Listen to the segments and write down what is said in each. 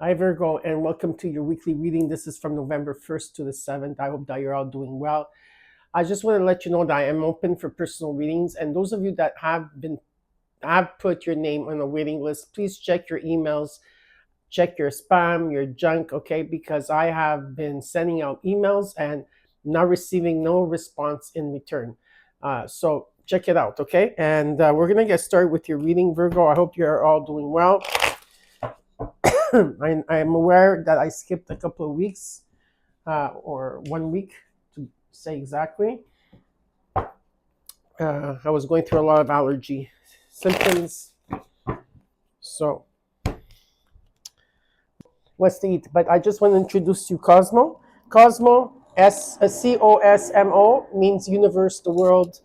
Hi, Virgo, and welcome to your weekly reading. This is from November 1st to the 7th. I hope that you're all doing well. I just want to let you know that I am open for personal readings, and those of you that have put your name on a waiting list, please check your emails, check your spam, your junk, okay? Because I have been sending out emails and not receiving no response in return. So check it out, okay? And we're gonna get started with your reading, Virgo. I hope you're all doing well. I am aware that I skipped a couple of weeks, or 1 week to say exactly. I was going through a lot of allergy symptoms. So, what's to eat? But I just want to introduce you Cosmo. Cosmo, Cosmo, means universe, the world.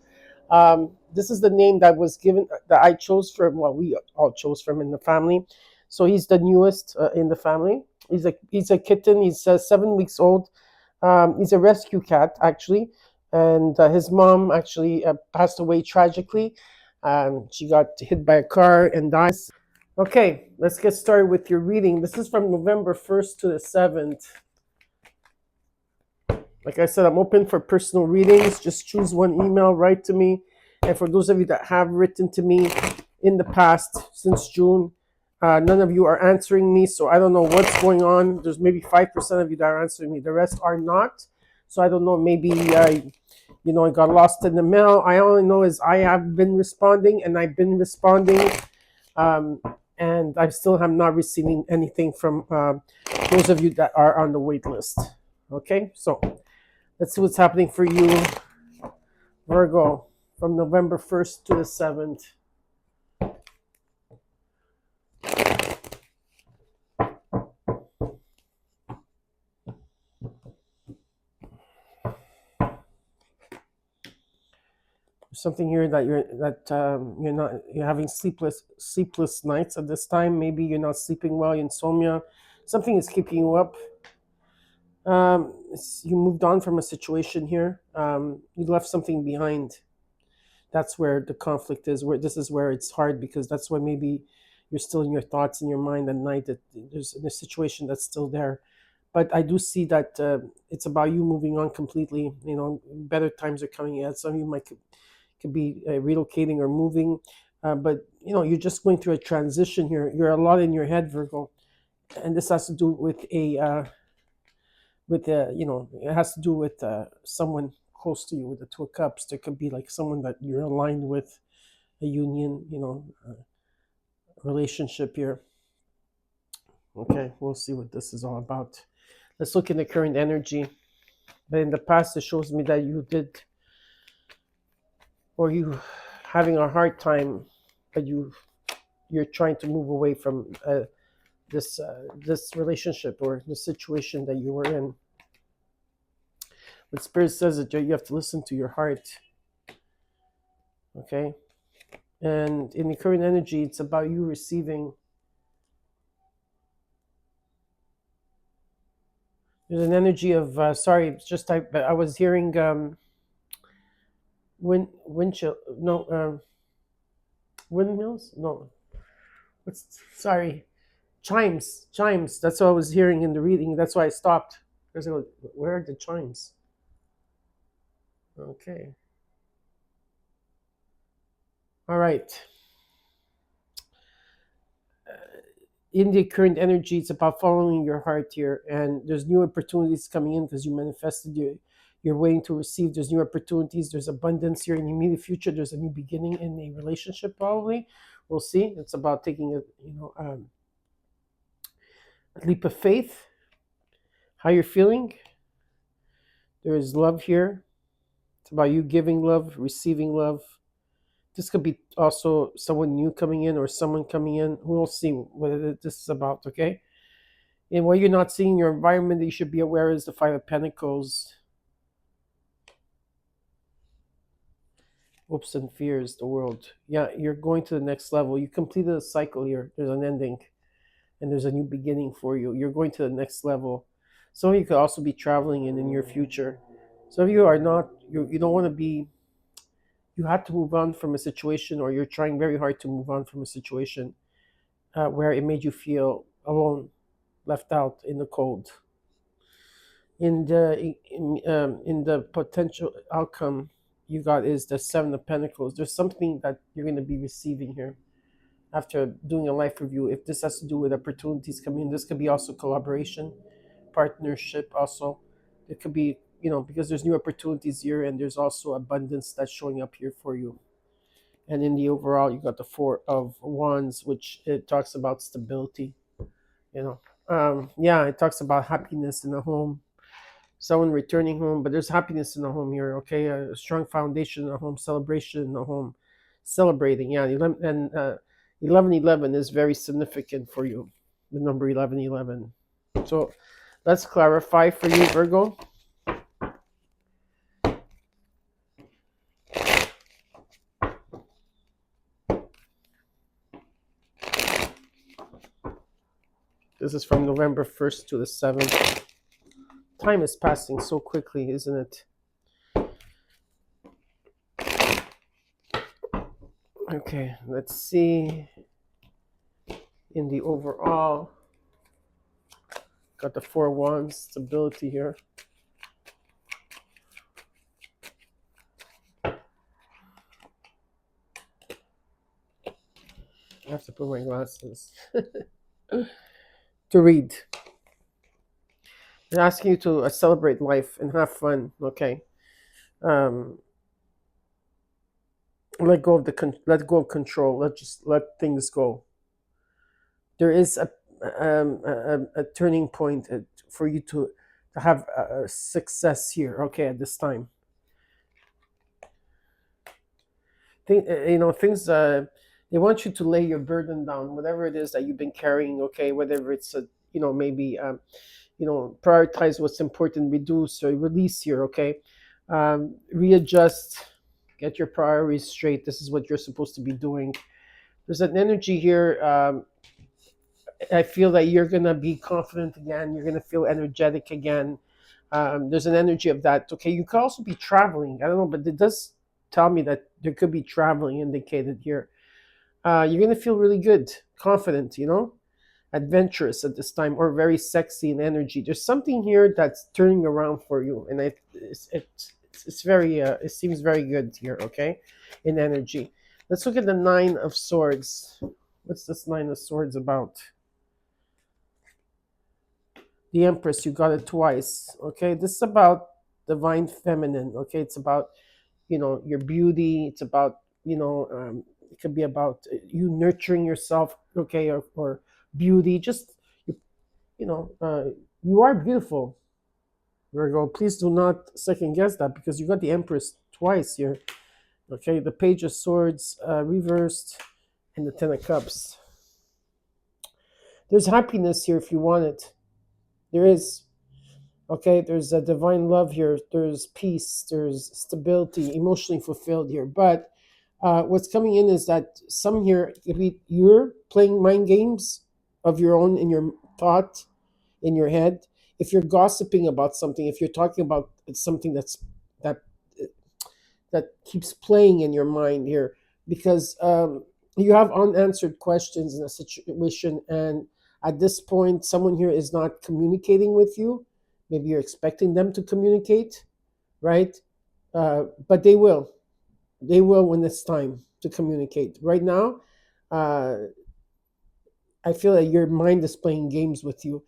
This is the name that was given, that I chose from, well, we all chose from in the family. So he's the newest in the family. He's a kitten. He's 7 weeks old. He's a rescue cat, actually, and his mom actually passed away tragically. She got hit by a car and died. Okay, let's get started with your reading. This is from November 1st to the 7th. Like I said, I'm open for personal readings. Just choose one email, write to me. And for those of you that have written to me in the past, since June, none of you are answering me, so I don't know what's going on. There's maybe 5% of you that are answering me. The rest are not. So I don't know, maybe I got lost in the mail. I only know is I have been responding, and I've been responding. And I still am not receiving anything from those of you that are on the wait list. Okay, so let's see what's happening for you, Virgo, from November 1st to the 7th. Something here that you're having sleepless nights at this time. Maybe you're not sleeping well, insomnia. Something is keeping you up. You moved on from a situation here. You left something behind. That's where the conflict is. Where this is where it's hard, because that's why maybe you're still in your thoughts in your mind at night, that there's a situation that's still there. But I do see that it's about you moving on completely. Better times are coming ahead. Some of you could be relocating or moving, but you're just going through a transition here. You're a lot in your head, Virgo, and this has to do with it has to do with someone close to you, with the Two of Cups. There could be like someone that you're aligned with, a union, relationship here. Okay, we'll see what this is all about. Let's look in the current energy. But in the past, it shows me that you did, or you having a hard time, but you're trying to move away from this relationship or the situation that you were in. But Spirit says that you have to listen to your heart. Okay, and in the current energy, it's about you receiving. There's an energy of sorry, it's just I was hearing windmills. No, sorry, chimes. That's what I was hearing in the reading. That's why I stopped. Because I go, where are the chimes? Okay. All right. In the current energy, it's about following your heart here, and there's new opportunities coming in because you manifested. You're waiting to receive. There's new opportunities. There's abundance here in the immediate future. There's a new beginning in a relationship. Probably, we'll see. It's about taking a leap of faith. How you're feeling. There is love here. It's about you giving love, receiving love. This could be also someone new coming in or someone coming in. We'll see what this is about, okay? And what you're not seeing in your environment that you should be aware is the Five of Pentacles. Hopes and fears, the world. Yeah, you're going to the next level. You completed a cycle here. There's an ending. And there's a new beginning for you. You're going to the next level. Some of you could also be traveling in the near future. Some of you are not, you don't want to be, you had to move on from a situation, or you're trying very hard to move on from a situation where it made you feel alone, left out in the cold. In the potential outcome you got is the Seven of Pentacles. There's something that you're going to be receiving here after doing a life review. If this has to do with opportunities coming in, this could be also collaboration, partnership. Also, it could be, because there's new opportunities here, and there's also abundance that's showing up here for you. And in the overall, you got the Four of Wands, which it talks about stability. Yeah, it talks about happiness in the home, someone returning home, but there's happiness in the home here. Okay, a strong foundation in the home, celebration in the home, celebrating. Yeah, 1111 is very significant for you, the number 1111. So let's clarify for you, Virgo. This is from November 1st to the 7th. Time is passing so quickly, isn't it? Okay, let's see. In the overall, got the Four Wands, stability here. I have to put my glasses to read. They're asking you to celebrate life and have fun. Okay. Let go of control. Let things go. There is a turning point for you to have a success here. Okay, at this time. Things. They want you to lay your burden down, whatever it is that you've been carrying. Okay, whether it's maybe prioritize what's important, reduce or release here. Okay, readjust, get your priorities straight. This is what you're supposed to be doing. There's an energy here. I feel that you're gonna be confident again. You're gonna feel energetic again. There's an energy of that. Okay, you could also be traveling. I don't know, but it does tell me that there could be traveling indicated here. You're gonna feel really good, confident. Adventurous at this time, or very sexy in energy. There's something here that's turning around for you, and it's very it seems very good here. Okay, in energy. Let's look at the Nine of Swords. What's this Nine of Swords about? The Empress, you got it twice. Okay, this is about divine feminine. Okay, it's about your beauty. It's about it could be about you nurturing yourself. Okay, or beauty. Just you are beautiful, Virgo. Please do not second guess that, because you got the Empress twice here. Okay, the Page of Swords reversed, and the Ten of Cups. There's happiness here if you want it. There is. Okay, there's a divine love here. There's peace. There's stability, emotionally fulfilled here. But what's coming in is that some here, you're playing mind games of your own in your thought, in your head. If you're gossiping about something, if you're talking about something that keeps playing in your mind here, because you have unanswered questions in a situation, and at this point, someone here is not communicating with you. Maybe you're expecting them to communicate, right? But they will. They will when it's time to communicate. Right now, I feel that your mind is playing games with you.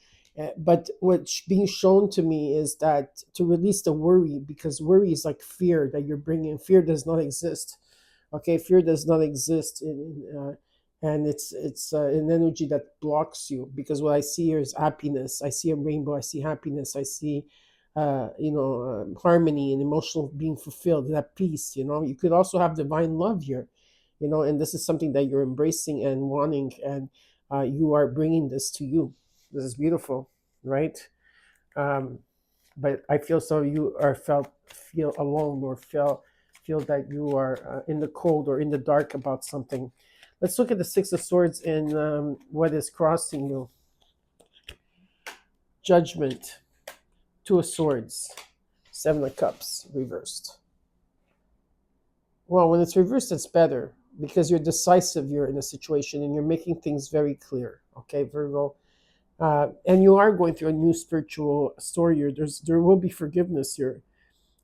But what's being shown to me is that to release the worry, because worry is like fear that you're bringing. Fear does not exist. Okay, fear does not exist, and it's an energy that blocks you. Because what I see here is happiness. I see a rainbow. I see happiness. I see, harmony and emotional being fulfilled. That peace. You could also have divine love here, and this is something that you're embracing and wanting, and you are bringing this to you. This is beautiful, right? But I feel so you are feel alone, or feel that you are in the cold or in the dark about something. Let's look at the Six of Swords and what is crossing you. Judgment, Two of Swords, Seven of Cups reversed. Well, when it's reversed, it's better, because you're decisive. You're in a situation and you're making things very clear. Okay, Virgo. And you are going through a new spiritual story here. There will be forgiveness here.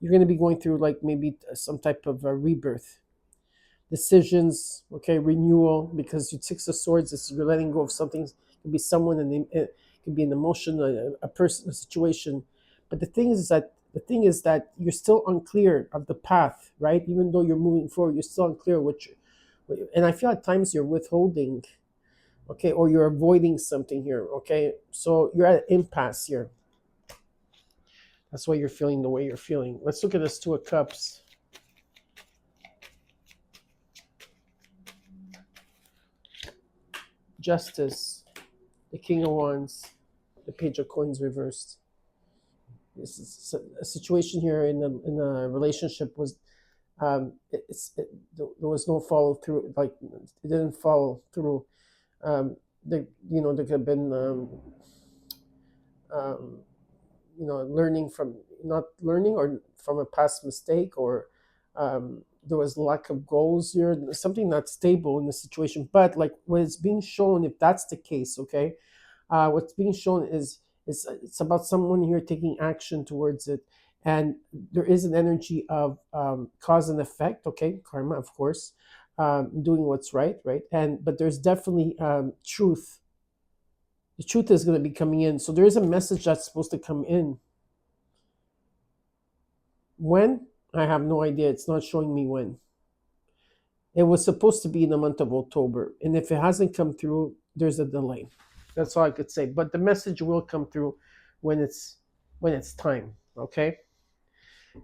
You're going to be going through like maybe some type of rebirth, decisions, okay, renewal, because you Six of Swords is you're letting go of something. It could be someone, and it could be an emotion, a person, a situation. But the thing is that you're still unclear of the path, right? Even though you're moving forward, you're still unclear and I feel at times you're withholding, okay, or you're avoiding something here, okay. So you're at an impasse here. That's why you're feeling the way you're feeling. Let's look at this Two of Cups. Justice, the King of Wands, the Page of Coins reversed. This is a situation here in a relationship was there was no follow through. Like it didn't follow through. There could have been um, learning from not learning or from a past mistake, or there was lack of goals here, something not stable in the situation. But like what is being shown, if that's the case, okay, what's being shown is it's about someone here taking action towards it, and there is an energy of cause and effect, okay, karma, of course, doing what's right, right, and but there's definitely truth. The truth is going to be coming in, so there is a message that's supposed to come in. When? I have no idea. It's not showing me when. It was supposed to be in the month of October, and if it hasn't come through, there's a delay. That's all I could say. But the message will come through when it's time. Okay.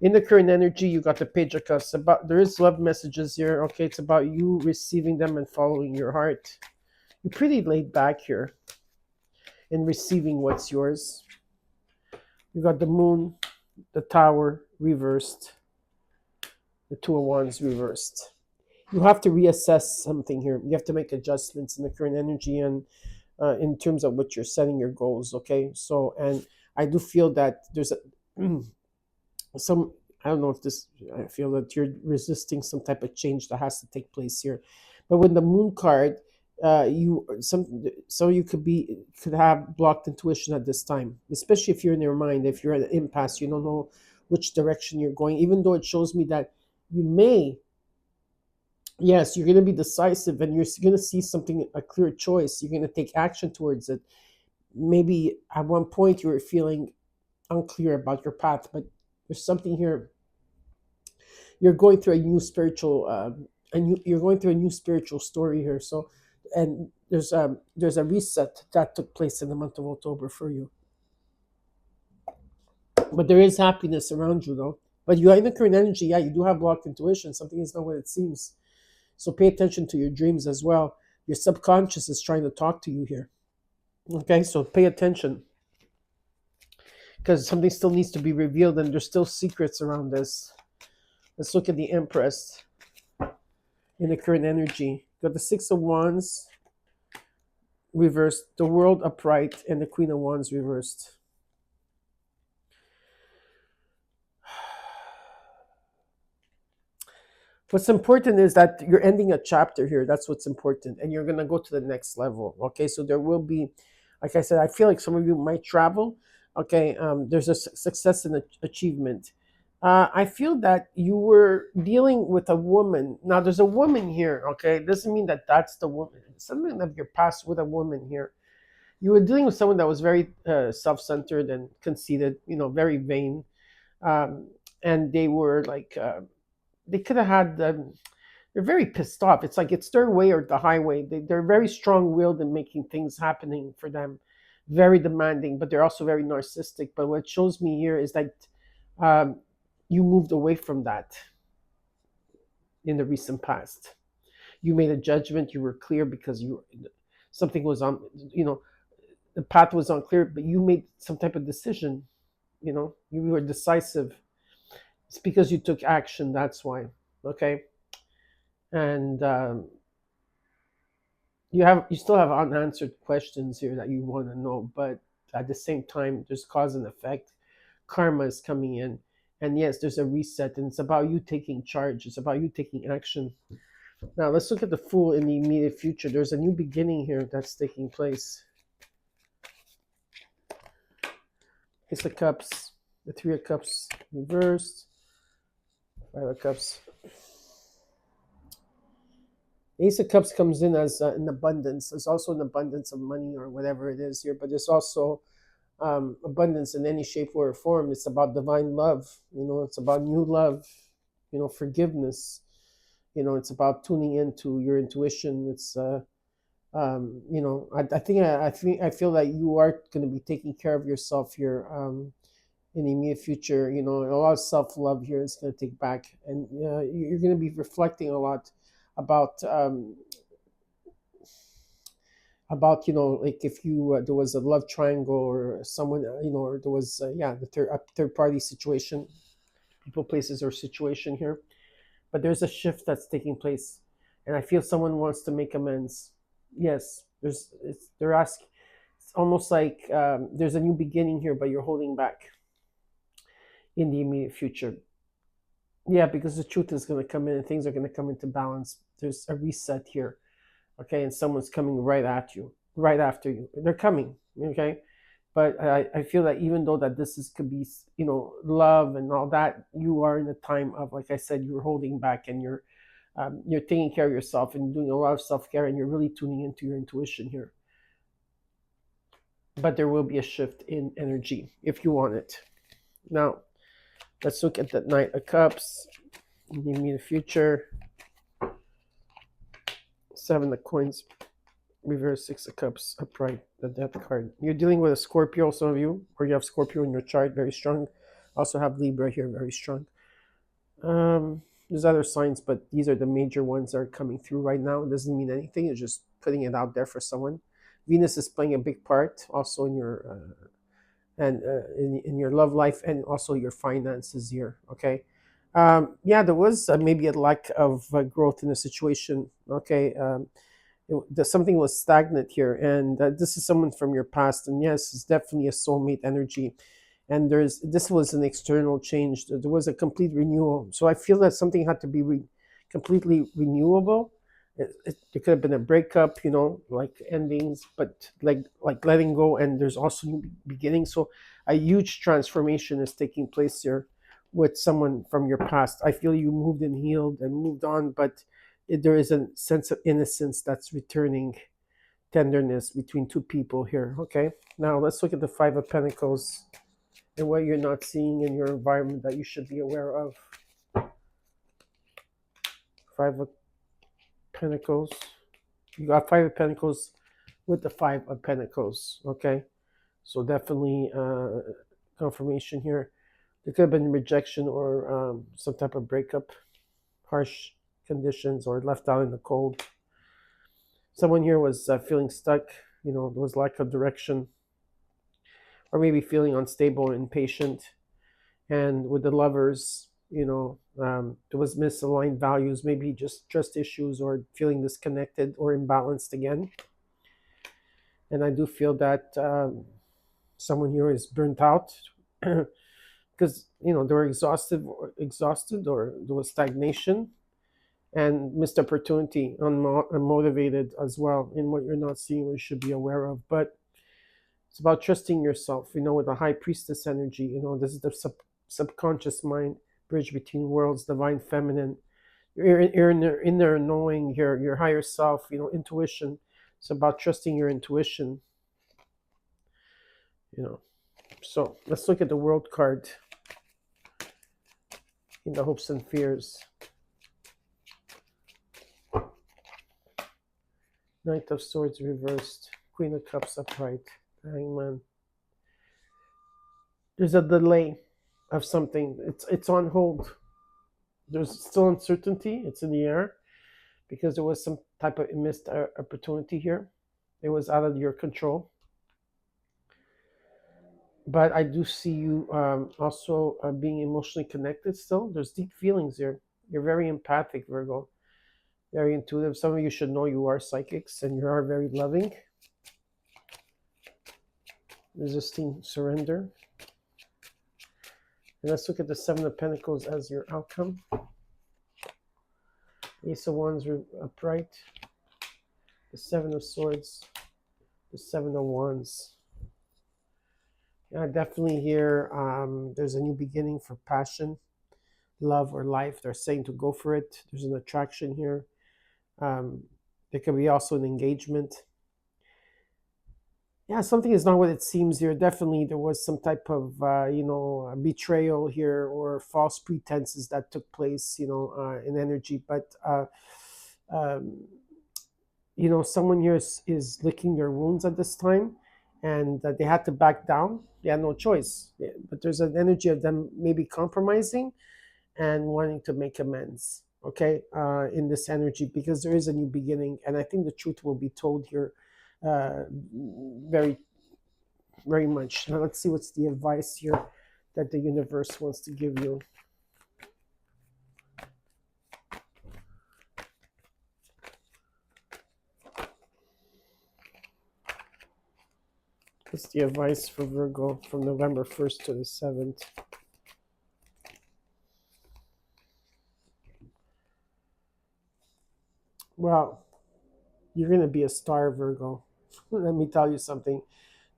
In the current energy, you got the Page of Cups. There is love messages here. Okay, it's about you receiving them and following your heart. You're pretty laid back here in receiving what's yours. You got the Moon, the Tower reversed, the Two of Wands reversed. You have to reassess something here. You have to make adjustments in the current energy and in terms of what you're setting your goals. Okay, so and I do feel that there's some. I don't know if this. I feel that you're resisting some type of change that has to take place here. But when the Moon card, you could have blocked intuition at this time, especially if you're in your mind. If you're at an impasse, you don't know which direction you're going. Even though it shows me that you may, yes, you're going to be decisive, and you're going to see something, a clear choice. You're going to take action towards it. Maybe at one point you were feeling unclear about your path, but there's something here. You're going through a new spiritual, you're going through a new spiritual story here. So, and there's a reset that took place in the month of October for you. But there is happiness around you, though. But you are in the current energy. Yeah, you do have blocked intuition. Something is not what it seems. So pay attention to your dreams as well. Your subconscious is trying to talk to you here. Okay, so pay attention, because something still needs to be revealed, and there's still secrets around this. Let's look at the Empress in the current energy. Got the Six of Wands reversed, the World upright, and the Queen of Wands reversed. What's important is that you're ending a chapter here. That's what's important. And you're going to go to the next level. Okay, so there will be, like I said, I feel like some of you might travel. Okay, there's a success and achievement. I feel that you were dealing with a woman. Now, there's a woman here. Okay, it doesn't mean that that's the woman. Something of your past with a woman here. You were dealing with someone that was very self-centered and conceited, very vain. And they were like, they could have had, they're very pissed off. It's like it's their way or the highway. They're very strong-willed in making things happening for them, very demanding, but they're also very narcissistic. But what shows me here is that you moved away from that in the recent past. You made a judgment. You were clear because something was on, the path was unclear, but you made some type of decision. You were decisive. It's because you took action. That's why. Okay. And you still have unanswered questions here that you want to know, but at the same time, there's cause and effect. Karma is coming in, and yes, there's a reset, and it's about you taking charge. It's about you taking action. Now let's look at the Fool in the immediate future. There's a new beginning here that's taking place. Ace of Cups, the Three of Cups reversed, Five of Cups. Ace of Cups comes in as an abundance. There's also an abundance of money or whatever it is here, but there's also abundance in any shape or form. It's about divine love. It's about new love. Forgiveness. It's about tuning into your intuition. It's I feel that you are going to be taking care of yourself here in the immediate future. A lot of self love here is going to take back, and you're going to be reflecting a lot about like if you there was a love triangle or someone or there was the third party situation, people, places, or situation here, but there's a shift that's taking place, and I feel someone wants to make amends. Yes, they're asking. It's almost like there's a new beginning here, but you're holding back in the immediate future. Yeah, because the truth is going to come in and things are going to come into balance. There's a reset here, okay, and someone's coming right at you, right after you. They're coming, okay, but I feel that even though that could be love and all that, you are in a time of, like I said, you're holding back, and you're taking care of yourself and doing a lot of self-care, and you're really tuning into your intuition here. But there will be a shift in energy if you want it. Now, let's look at the Knight of Cups. Give me the future. Seven of Coins, reverse. Six of Cups, upright, the Death card. You're dealing with a Scorpio, some of you, or you have Scorpio in your chart, very strong. Also have Libra here, very strong. There's other signs, but these are the major ones that are coming through right now. It doesn't mean anything. It's just putting it out there for someone. Venus is playing a big part also in your in your love life, and also your finances here. Okay. There was maybe a lack of growth in the situation. Okay. Something was stagnant here, and this is someone from your past, and yes, it's definitely a soulmate energy, and this was an external change. There was a complete renewal, so I feel that something had to be completely renewable. It could have been a breakup, like endings, but like letting go, and there's also new beginnings. So a huge transformation is taking place here with someone from your past. I feel you moved and healed and moved on, but there is a sense of innocence that's returning, tenderness between two people here. Okay, now let's look at the Five of Pentacles and what you're not seeing in your environment that you should be aware of. Five of Pentacles. You got Five of Pentacles with the Five of Pentacles. Okay, so definitely confirmation here. There could have been rejection or some type of breakup, harsh conditions, or left out in the cold. Someone here was feeling stuck. There was lack of direction, or maybe feeling unstable or impatient. And with the Lovers, there was misaligned values, maybe just trust issues, or feeling disconnected or imbalanced again. And I do feel that someone here is burnt out because they were exhausted, or there was stagnation and missed opportunity, unmotivated as well in what you're not seeing, what you should be aware of. But it's about trusting yourself, with the High Priestess energy. This is the subconscious mind, bridge between worlds, divine feminine. You're in there knowing your higher self, intuition. It's about trusting your intuition. So let's look at the World card in the hopes and fears. Knight of Swords reversed, Queen of Cups upright, Hangman. There's a delay of something. It's on hold. There's still uncertainty. It's in the air because there was some type of missed opportunity here. It was out of your control. But I do see you also being emotionally connected still. There's deep feelings here. You're very empathic, Virgo. Very intuitive. Some of you should know you are psychics, and you are very loving. Resisting surrender. And let's look at the Seven of Pentacles as your outcome. Ace of Wands upright. The Seven of Swords. The Seven of Wands. Yeah, definitely here. There's a new beginning for passion, love, or life. They're saying to go for it. There's an attraction here. Um, there could be also an engagement. Yeah, something is not what it seems here. Definitely, there was some type of a betrayal here or false pretenses that took place, in energy. But um, someone here is licking their wounds at this time, and that they had to back down. They had no choice. Yeah, but there's an energy of them maybe compromising and wanting to make amends. Okay, in this energy, because there is a new beginning, and I think the truth will be told here, very very much. Now let's see what's the advice here that the universe wants to give you. What's the advice for Virgo from November 1st to the 7th? Well, you're going to be a star, Virgo. Let me tell you something.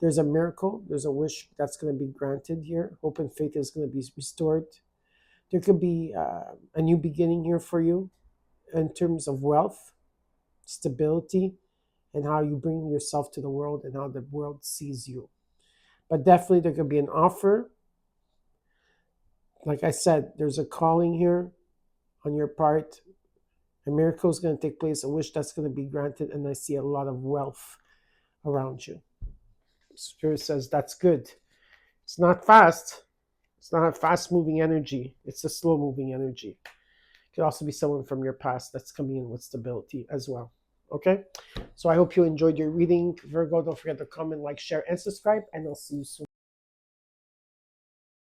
There's a miracle, there's a wish that's going to be granted here. Hope and faith is going to be restored. There could be a new beginning here for you in terms of wealth, stability, and how you bring yourself to the world and how the world sees you. But definitely, there could be an offer. Like I said, there's a calling here on your part. A miracle is going to take place, a wish that's going to be granted, and I see a lot of wealth around you. Spirit says that's good. It's not fast. It's not a fast moving energy. It's a slow moving energy. It could also be someone from your past that's coming in with stability as well. Okay? So I hope you enjoyed your reading. Virgo, don't forget to comment, like, share, and subscribe, and I'll see you soon.